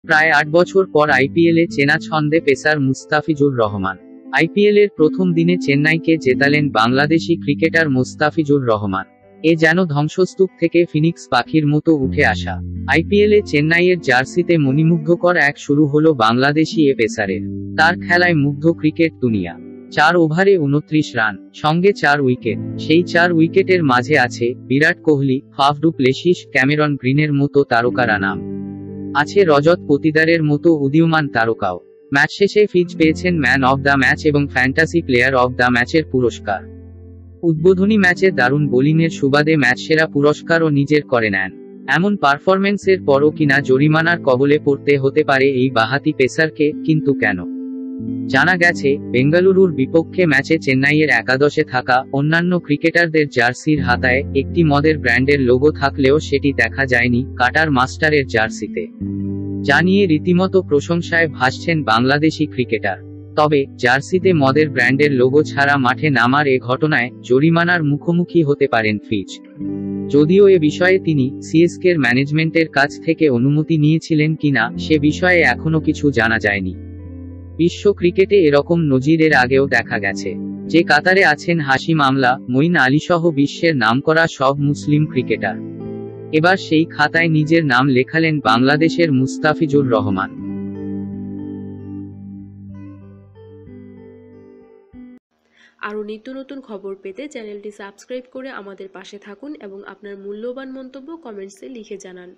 প্রায় ৮ বছর পর আইপিএলে চেনা ছন্দে পেসার মুস্তাফিজুর রহমান। আইপিএলের প্রথম দিনে চেন্নাইকে জেতালেন বাংলাদেশি ক্রিকেটার মুস্তাফিজুর রহমান। এ যেন ধ্বংসস্তূপ থেকে ফিনিক্স পাখির মতো উঠে আসা। আইপিএলে চেন্নাইয়ের জার্সিতে মণিমুগ্ধকর এক শুরু হলো বাংলাদেশি এ পেসারের। তার খেলায় মুগ্ধ ক্রিকেট দুনিয়া। ৪ ওভারে ২৯ রান, সঙ্গে ৪ উইকেট। সেই ৪ উইকেটের মাঝে আছে Virat Kohli, Faf du Plessis, Cameron গ্রিনের মতো তারকারা নাম। আছে রজত পতিদারের মতো উদীয়মান তারকাও। ম্যাচ শেষে ফিজ পেয়েছেন ম্যান অব দ্য ম্যাচ এবং ফ্যান্টাসি প্লেয়ার অব দ্য ম্যাচের পুরস্কার। উদ্বোধনী ম্যাচে দারুণ বোলিংয়ের সুবাদে ম্যাচসেরা পুরস্কারও নিজের করে নেন। এমন পারফরম্যান্সের পরও কিনা জরিমানার কবলে পড়তে হতে পারে এই বাঁহাতি পেসারকে, কিন্তু কেন? জানা গেছে, বেঙ্গালুরুর বিপক্ষে ম্যাচে চেন্নাইয়ের একাদশে থাকা অন্যান্য ক্রিকেটারদের জার্সির হাতায় একটি মদের ব্র্যান্ডের লোগো থাকলেও সেটি দেখা যায়নি কাটার মাস্টারের জার্সিতে। জানিয়ে রীতিমতো প্রশংসায় ভাসছেন বাংলাদেশি ক্রিকেটার। তবে জার্সিতে মদের ব্র্যান্ডের লোগো ছাড়া মাঠে নামার এ ঘটনায় জরিমানার মুখোমুখি হতে পারেন ফিজ। যদিও এ বিষয়ে তিনি সিএসকের ম্যানেজমেন্টের কাছ থেকে অনুমতি নিয়েছিলেন কিনা সে বিষয়ে এখনো কিছু জানা যায়নি। বিশ্ব ক্রিকেটে এরকম নজির এর আগেও দেখা গেছে। যে কাতারে আছেন হাশিম আমলা, মঈন আলীসহ বিশ্বের নামকরা সব মুসলিম ক্রিকেটার। এবার সেই খাতায় নিজের নাম লেখালেন বাংলাদেশের মুস্তাফিজুর রহমান। আরও নিত্য নতুন খবর পেতে চ্যানেলটি সাবস্ক্রাইব করে আমাদের পাশে থাকুন এবং আপনার মূল্যবান মন্তব্য কমেন্টসে লিখে জানান।